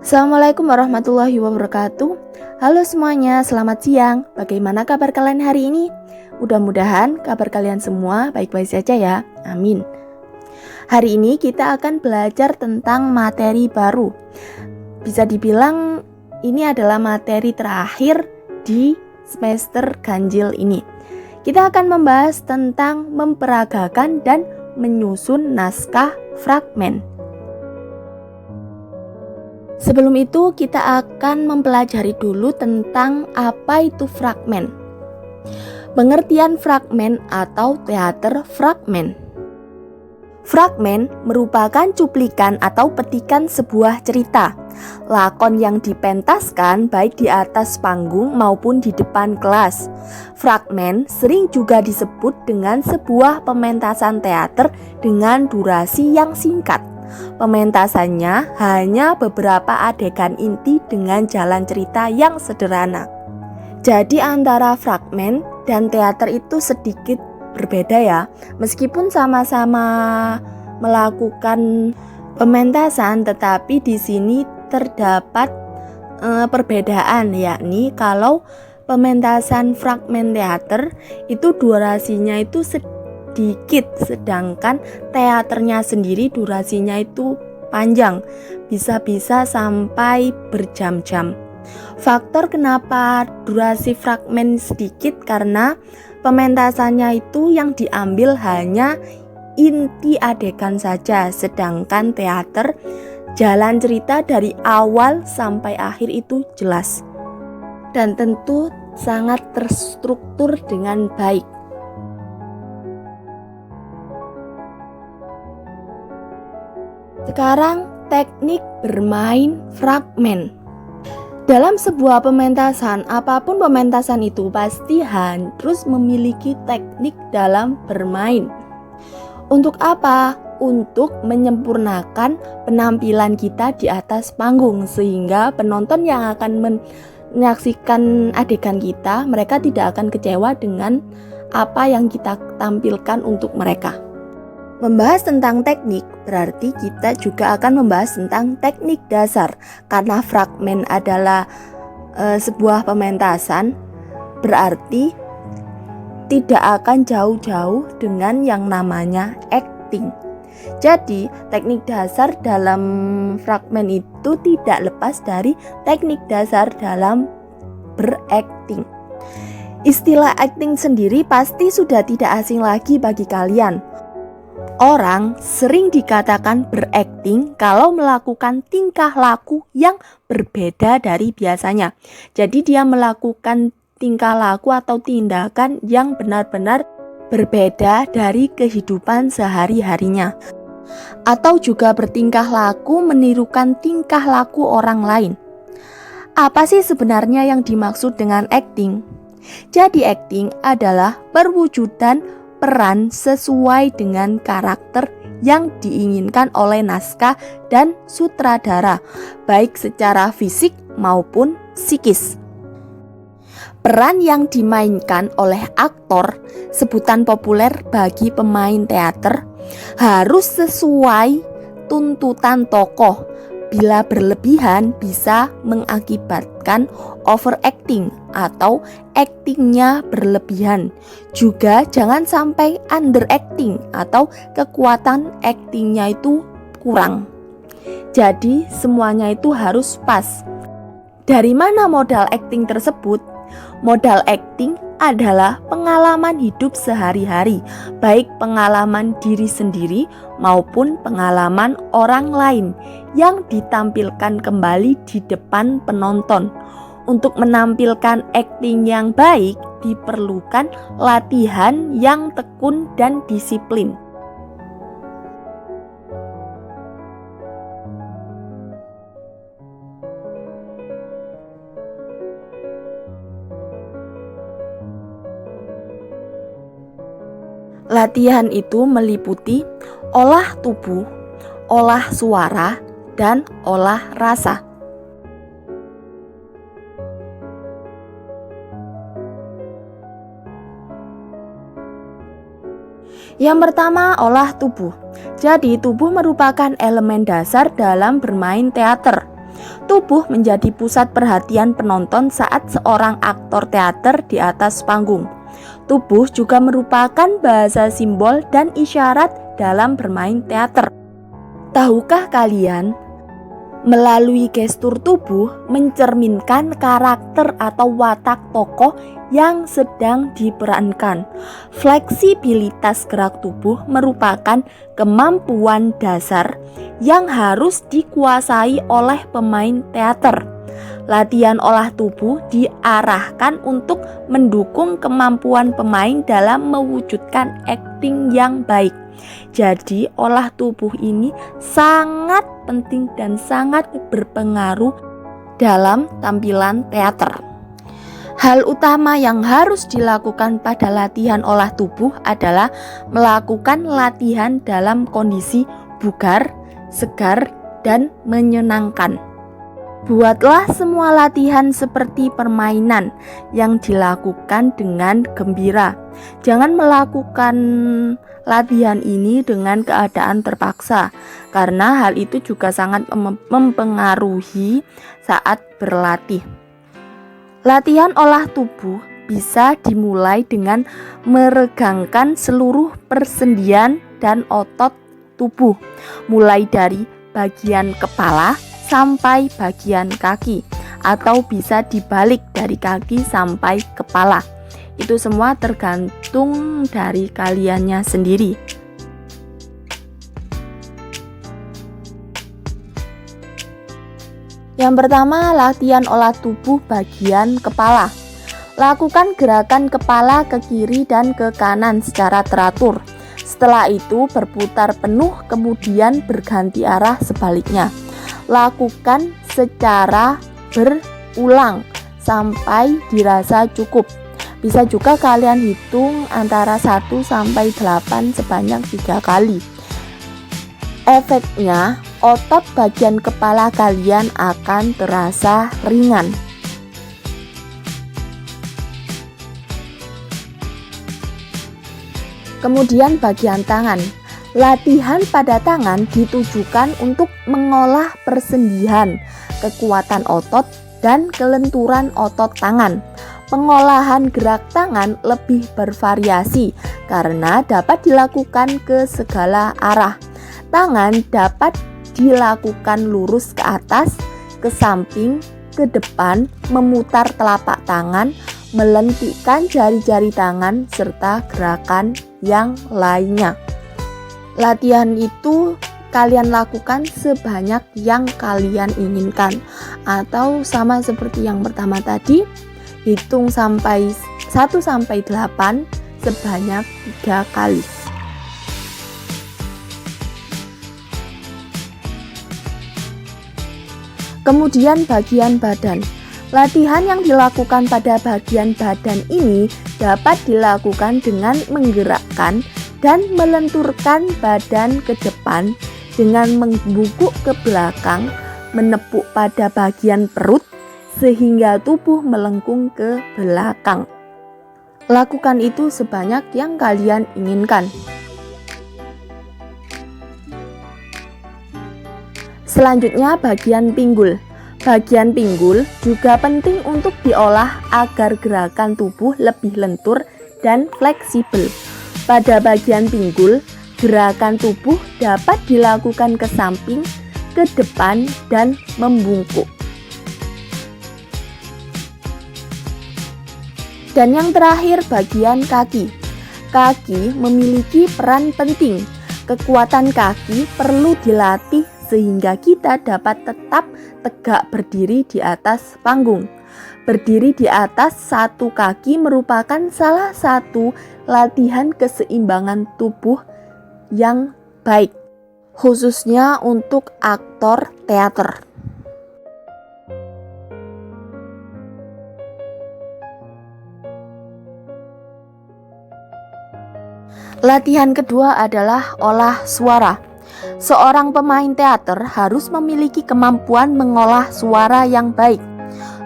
Assalamualaikum warahmatullahi wabarakatuh. Halo semuanya, selamat siang. Bagaimana kabar kalian hari ini? Mudah-mudahan kabar kalian semua baik-baik saja ya. Amin. Hari ini kita akan belajar tentang materi baru. Bisa dibilang ini adalah materi terakhir di semester ganjil ini. Kita akan membahas tentang memperagakan dan menyusun naskah fragmen. Sebelum itu kita akan mempelajari dulu tentang apa itu fragmen. Pengertian fragmen atau teater fragmen. Fragmen merupakan cuplikan atau petikan sebuah cerita, lakon yang dipentaskan baik di atas panggung maupun di depan kelas. Fragmen sering juga disebut dengan sebuah pementasan teater dengan durasi yang singkat. Pementasannya hanya beberapa adegan inti dengan jalan cerita yang sederhana. Jadi antara fragmen dan teater itu sedikit berbeda ya. Meskipun sama-sama melakukan pementasan, tetapi di sini terdapat perbedaan, yakni kalau pementasan fragmen teater itu durasinya itu sedikit, sedangkan teaternya sendiri durasinya itu panjang, bisa-bisa sampai berjam-jam. Faktor kenapa durasi fragmen sedikit karena pementasannya itu yang diambil hanya inti adegan saja, sedangkan teater jalan cerita dari awal sampai akhir itu jelas dan tentu sangat terstruktur dengan baik. Sekarang teknik bermain fragmen. Dalam sebuah pementasan, apapun pementasan itu pasti harus memiliki teknik dalam bermain. Untuk apa? Untuk menyempurnakan penampilan kita di atas panggung, sehingga penonton yang akan menyaksikan adegan kita, mereka tidak akan kecewa dengan apa yang kita tampilkan untuk mereka. Membahas tentang teknik berarti kita juga akan membahas tentang teknik dasar. Karena fragmen adalah sebuah pementasan, berarti tidak akan jauh-jauh dengan yang namanya acting. Jadi teknik dasar dalam fragmen itu tidak lepas dari teknik dasar dalam berakting. Istilah acting sendiri pasti sudah tidak asing lagi bagi kalian. Orang sering dikatakan berakting kalau melakukan tingkah laku yang berbeda dari biasanya. Jadi dia melakukan tingkah laku atau tindakan yang benar-benar berbeda dari kehidupan sehari-harinya. Atau juga bertingkah laku menirukan tingkah laku orang lain. Apa sih sebenarnya yang dimaksud dengan acting? Jadi acting adalah perwujudan peran sesuai dengan karakter yang diinginkan oleh naskah dan sutradara, baik secara fisik maupun psikis. Peran yang dimainkan oleh aktor, sebutan populer bagi pemain teater, harus sesuai tuntutan tokoh. Bila berlebihan bisa mengakibatkan overacting atau actingnya berlebihan. Juga jangan sampai underacting atau kekuatan actingnya itu kurang. Jadi semuanya itu harus pas. Dari mana modal acting tersebut? Modal acting adalah pengalaman hidup sehari-hari, baik pengalaman diri sendiri maupun pengalaman orang lain yang ditampilkan kembali di depan penonton. Untuk menampilkan acting yang baik diperlukan latihan yang tekun dan disiplin. Latihan itu meliputi olah tubuh, olah suara, dan olah rasa. Yang pertama, olah tubuh. Jadi tubuh merupakan elemen dasar dalam bermain teater. Tubuh menjadi pusat perhatian penonton saat seorang aktor teater di atas panggung. Tubuh juga merupakan bahasa simbol dan isyarat dalam bermain teater. Tahukah kalian, melalui gestur tubuh mencerminkan karakter atau watak tokoh yang sedang diperankan. Fleksibilitas gerak tubuh merupakan kemampuan dasar yang harus dikuasai oleh pemain teater. Latihan olah tubuh diarahkan untuk mendukung kemampuan pemain dalam mewujudkan akting yang baik. Jadi olah tubuh ini sangat penting dan sangat berpengaruh dalam tampilan teater. Hal utama yang harus dilakukan pada latihan olah tubuh adalah melakukan latihan dalam kondisi bugar, segar, dan menyenangkan. Buatlah semua latihan seperti permainan yang dilakukan dengan gembira. Jangan melakukan latihan ini dengan keadaan terpaksa, karena hal itu juga sangat mempengaruhi saat berlatih. Latihan olah tubuh bisa dimulai dengan meregangkan seluruh persendian dan otot tubuh, mulai dari bagian kepala sampai bagian kaki, atau bisa dibalik dari kaki sampai kepala. Itu semua tergantung dari kaliannya sendiri. Yang pertama, latihan olah tubuh bagian kepala. Lakukan gerakan kepala ke kiri dan ke kanan secara teratur. Setelah itu berputar penuh, kemudian berganti arah sebaliknya. Lakukan secara berulang sampai dirasa cukup. Bisa juga kalian hitung antara 1 sampai 8 sebanyak 3 kali. Efeknya, otot bagian kepala kalian akan terasa ringan. Kemudian bagian tangan. Latihan pada tangan ditujukan untuk mengolah persendian, kekuatan otot, dan kelenturan otot tangan. Pengolahan gerak tangan lebih bervariasi karena dapat dilakukan ke segala arah. Tangan dapat dilakukan lurus ke atas, ke samping, ke depan, memutar telapak tangan, melentikkan jari-jari tangan, serta gerakan yang lainnya. Latihan itu kalian lakukan sebanyak yang kalian inginkan, atau sama seperti yang pertama tadi, hitung sampai 1 sampai 8 sebanyak 3 kali. Kemudian bagian badan. Latihan yang dilakukan pada bagian badan ini dapat dilakukan dengan menggerakkan dan melenturkan badan ke depan dengan membungkuk ke belakang, menepuk pada bagian perut sehingga tubuh melengkung ke belakang. Lakukan itu sebanyak yang kalian inginkan. Selanjutnya bagian pinggul. Bagian pinggul juga penting untuk diolah agar gerakan tubuh lebih lentur dan fleksibel. Pada bagian pinggul, gerakan tubuh dapat dilakukan ke samping, ke depan, dan membungkuk. Dan yang terakhir bagian kaki. Kaki memiliki peran penting. Kekuatan kaki perlu dilatih sehingga kita dapat tetap tegak berdiri di atas panggung. Berdiri di atas satu kaki merupakan salah satu latihan keseimbangan tubuh yang baik, khususnya untuk aktor teater. Latihan kedua adalah olah suara. Seorang pemain teater harus memiliki kemampuan mengolah suara yang baik.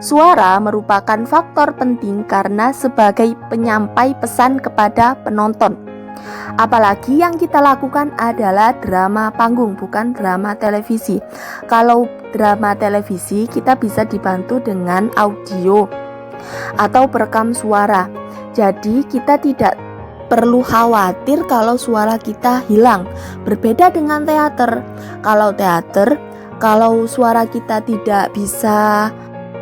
Suara merupakan faktor penting karena sebagai penyampai pesan kepada penonton. Apalagi yang kita lakukan adalah drama panggung, bukan drama televisi. Kalau drama televisi kita bisa dibantu dengan audio atau perekam suara. Jadi kita tidak perlu khawatir kalau suara kita hilang. Berbeda dengan teater. Kalau suara kita tidak bisa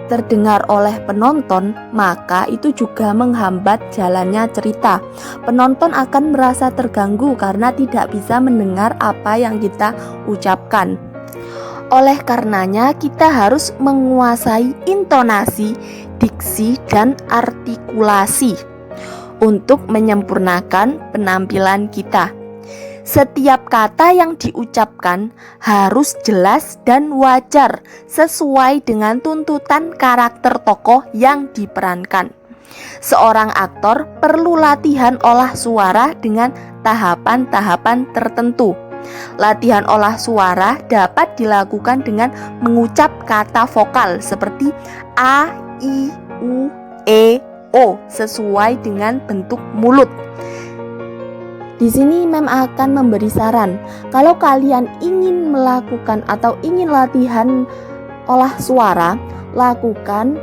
terdengar oleh penonton, maka itu juga menghambat jalannya cerita. Penonton akan merasa terganggu karena tidak bisa mendengar apa yang kita ucapkan. Oleh karenanya, kita harus menguasai intonasi, diksi, dan artikulasi untuk menyempurnakan penampilan kita. Setiap kata yang diucapkan harus jelas dan wajar sesuai dengan tuntutan karakter tokoh yang diperankan. Seorang aktor perlu latihan olah suara dengan tahapan-tahapan tertentu. Latihan olah suara dapat dilakukan dengan mengucap kata vokal seperti A, I, U, E, O sesuai dengan bentuk mulut. Di sini Mem akan memberi saran. Kalau kalian ingin melakukan atau ingin latihan olah suara, lakukan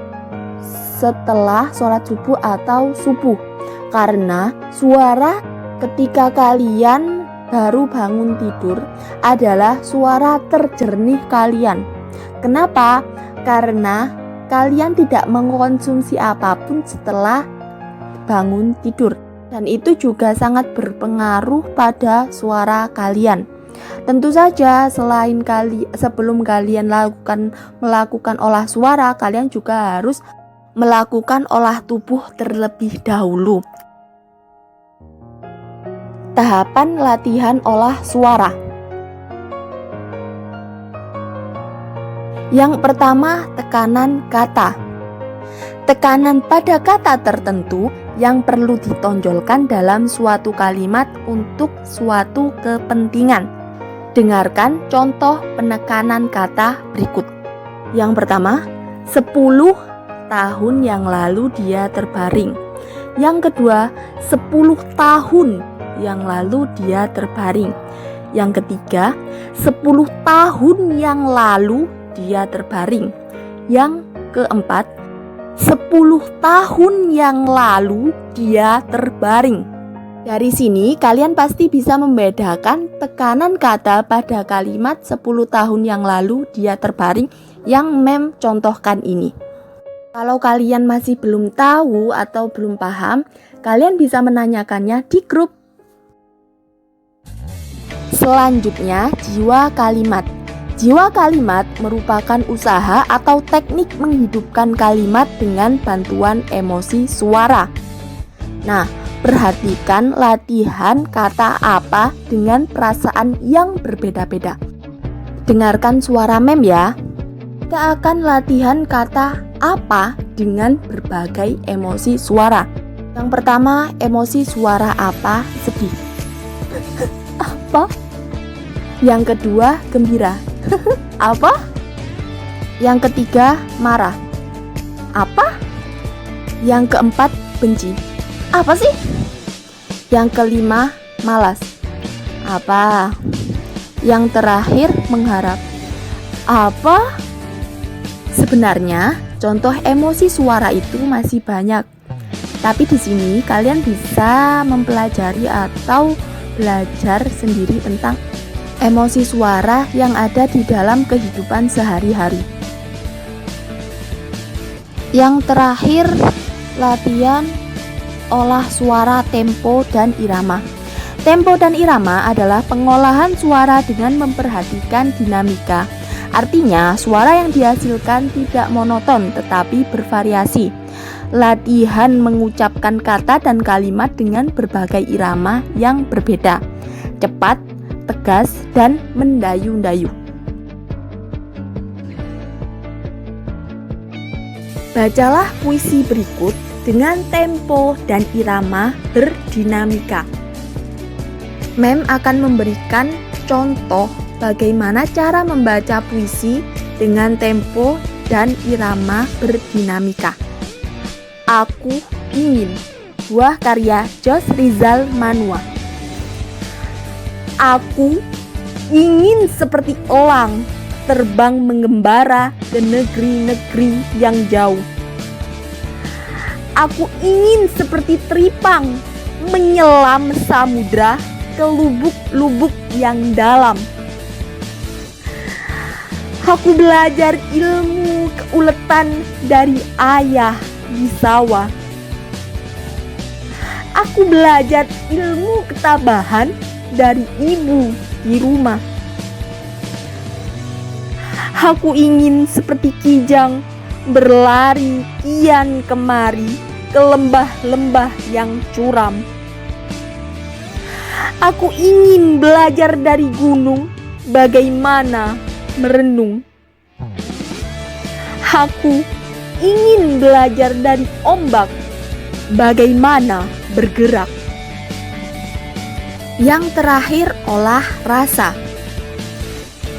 setelah sholat subuh atau subuh. Karena suara ketika kalian baru bangun tidur adalah suara terjernih kalian. Kenapa? Karena kalian tidak mengkonsumsi apapun setelah bangun tidur. Dan itu juga sangat berpengaruh pada suara kalian. Tentu saja sebelum kalian melakukan olah suara, kalian juga harus melakukan olah tubuh terlebih dahulu. Tahapan latihan olah suara. Yang pertama, tekanan kata. Tekanan pada kata tertentu yang perlu ditonjolkan dalam suatu kalimat untuk suatu kepentingan. Dengarkan contoh penekanan kata berikut. Yang pertama, 10 tahun yang lalu dia terbaring. Yang kedua, 10 tahun yang lalu dia terbaring. Yang ketiga, 10 tahun yang lalu dia terbaring. Yang keempat, 10 tahun yang lalu dia terbaring. Dari sini kalian pasti bisa membedakan tekanan kata pada kalimat 10 tahun yang lalu dia terbaring yang Mem contohkan ini. Kalau kalian masih belum tahu atau belum paham, kalian bisa menanyakannya di grup. Selanjutnya, jiwa kalimat. Jiwa kalimat merupakan usaha atau teknik menghidupkan kalimat dengan bantuan emosi suara. Nah, perhatikan latihan kata apa dengan perasaan yang berbeda-beda. Dengarkan suara Mem ya. Kita akan latihan kata apa dengan berbagai emosi suara. Yang pertama, emosi suara apa? Sedih. Apa? Yang kedua, gembira. Apa? Yang ketiga, marah. Apa? Yang keempat, benci. Apa sih? Yang kelima, malas. Apa? Yang terakhir, mengharap. Apa? Sebenarnya contoh emosi suara itu masih banyak. Tapi di sini kalian bisa mempelajari atau belajar sendiri tentang emosi suara yang ada di dalam kehidupan sehari-hari. Yang terakhir, latihan olah suara tempo dan irama. Tempo dan irama adalah pengolahan suara dengan memperhatikan dinamika. Artinya, suara yang dihasilkan tidak monoton tetapi bervariasi. Latihan mengucapkan kata dan kalimat dengan berbagai irama yang berbeda. Cepat, tegas, dan mendayu-dayu. Bacalah puisi berikut dengan tempo dan irama berdinamika. Mem akan memberikan contoh bagaimana cara membaca puisi dengan tempo dan irama berdinamika. Aku ingin, buah karya Josh Rizal Manua. Aku ingin seperti elang terbang mengembara ke negeri-negeri yang jauh. Aku ingin seperti teripang menyelam samudra ke lubuk-lubuk yang dalam. Aku belajar ilmu keuletan dari ayah di sawah. Aku belajar ilmu ketabahan dari ibu di rumah. Aku ingin seperti kijang berlari kian kemari ke lembah-lembah yang curam. Aku ingin belajar dari gunung bagaimana merenung. Aku ingin belajar dari ombak bagaimana bergerak. Yang terakhir, olah rasa.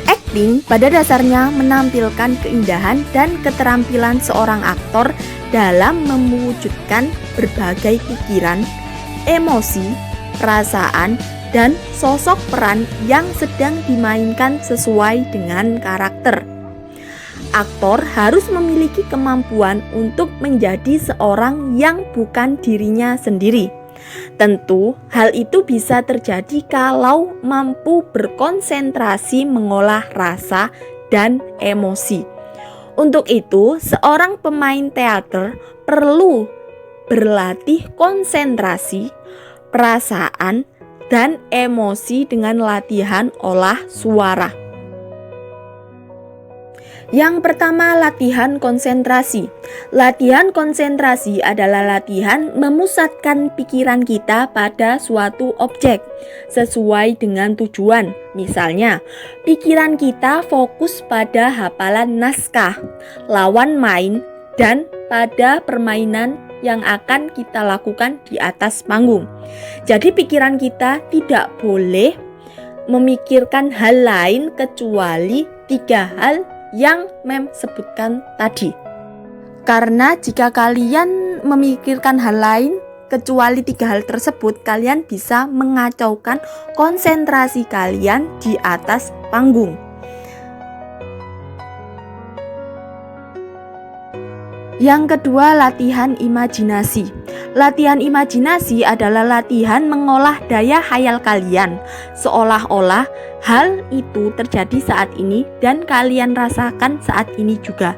Acting pada dasarnya menampilkan keindahan dan keterampilan seorang aktor dalam mewujudkan berbagai pikiran, emosi, perasaan, dan sosok peran yang sedang dimainkan sesuai dengan karakter. Aktor harus memiliki kemampuan untuk menjadi seorang yang bukan dirinya sendiri. Tentu, hal itu bisa terjadi kalau mampu berkonsentrasi mengolah rasa dan emosi. Untuk itu, seorang pemain teater perlu berlatih konsentrasi, perasaan, dan emosi dengan latihan olah suara. Yang pertama, latihan konsentrasi. Latihan konsentrasi adalah latihan memusatkan pikiran kita pada suatu objek sesuai dengan tujuan. Misalnya, pikiran kita fokus pada hafalan naskah, lawan main, dan pada permainan yang akan kita lakukan di atas panggung. Jadi pikiran kita tidak boleh memikirkan hal lain kecuali 3 hal yang Mem sebutkan tadi. Karena jika kalian memikirkan hal lain kecuali 3 hal tersebut, kalian bisa mengacaukan konsentrasi kalian di atas panggung. Yang kedua, latihan imajinasi. Latihan imajinasi adalah latihan mengolah daya khayal kalian, seolah-olah hal itu terjadi saat ini dan kalian rasakan saat ini juga.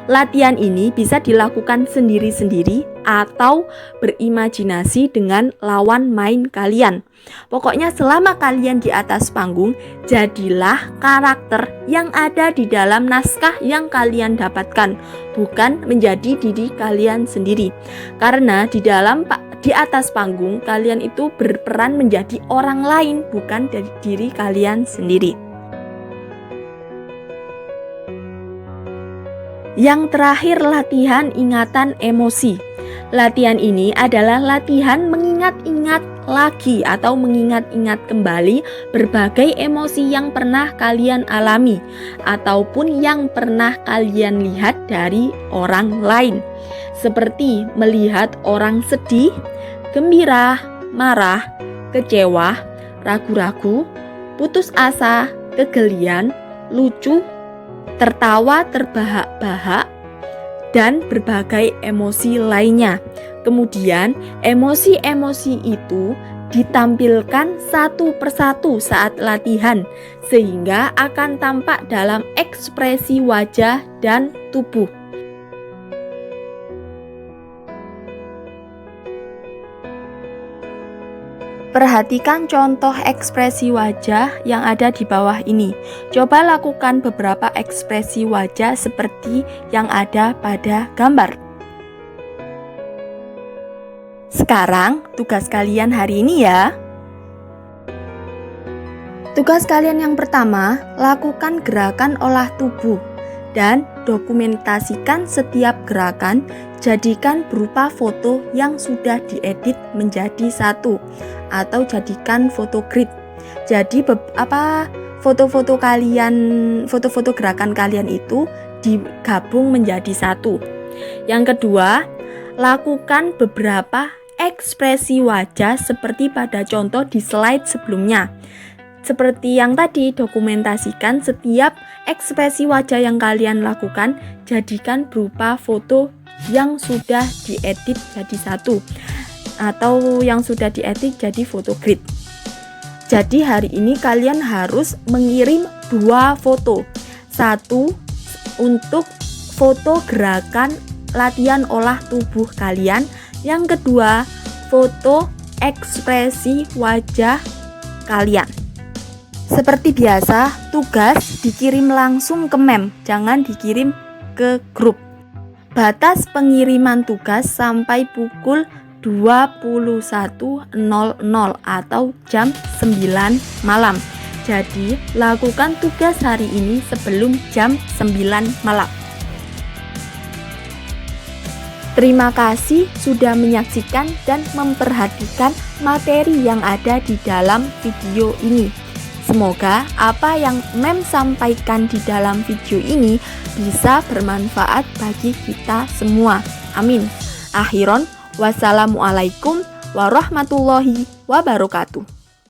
Latihan ini bisa dilakukan sendiri-sendiri atau berimajinasi dengan lawan main kalian. Pokoknya selama kalian di atas panggung, jadilah karakter yang ada di dalam naskah yang kalian dapatkan, bukan menjadi diri kalian sendiri. Karena di atas panggung kalian itu berperan menjadi orang lain, bukan dari diri kalian sendiri. Yang terakhir, latihan ingatan emosi. Latihan ini adalah latihan mengingat-ingat lagi atau mengingat-ingat kembali berbagai emosi yang pernah kalian alami ataupun yang pernah kalian lihat dari orang lain, seperti melihat orang sedih, gembira, marah, kecewa, ragu-ragu, putus asa, kegelian, lucu, tertawa terbahak-bahak, dan berbagai emosi lainnya. Kemudian emosi-emosi itu ditampilkan satu persatu saat latihan, sehingga akan tampak dalam ekspresi wajah dan tubuh. Perhatikan contoh ekspresi wajah yang ada di bawah ini. Coba lakukan beberapa ekspresi wajah seperti yang ada pada gambar. Sekarang tugas kalian hari ini ya. Tugas kalian yang pertama, lakukan gerakan olah tubuh dan dokumentasikan setiap gerakan. Jadikan berupa foto yang sudah diedit menjadi satu, atau jadikan foto grid. Jadi foto-foto gerakan kalian itu digabung menjadi satu. Yang kedua, lakukan beberapa ekspresi wajah seperti pada contoh di slide sebelumnya. Seperti yang tadi, dokumentasikan setiap ekspresi wajah yang kalian lakukan, jadikan berupa foto yang sudah diedit jadi satu, atau yang sudah diedit jadi foto grid. Jadi hari ini kalian harus mengirim 2 foto. Satu untuk foto gerakan latihan olah tubuh kalian, yang kedua foto ekspresi wajah kalian. Seperti biasa, tugas dikirim langsung ke mem, jangan dikirim ke grup. Batas pengiriman tugas sampai pukul 21.00 atau jam 9 malam. Jadi, lakukan tugas hari ini sebelum jam 9 malam. Terima kasih sudah menyaksikan dan memperhatikan materi yang ada di dalam video ini. Semoga apa yang Mem sampaikan di dalam video ini bisa bermanfaat bagi kita semua. Amin. Akhiron, wassalamualaikum warahmatullahi wabarakatuh.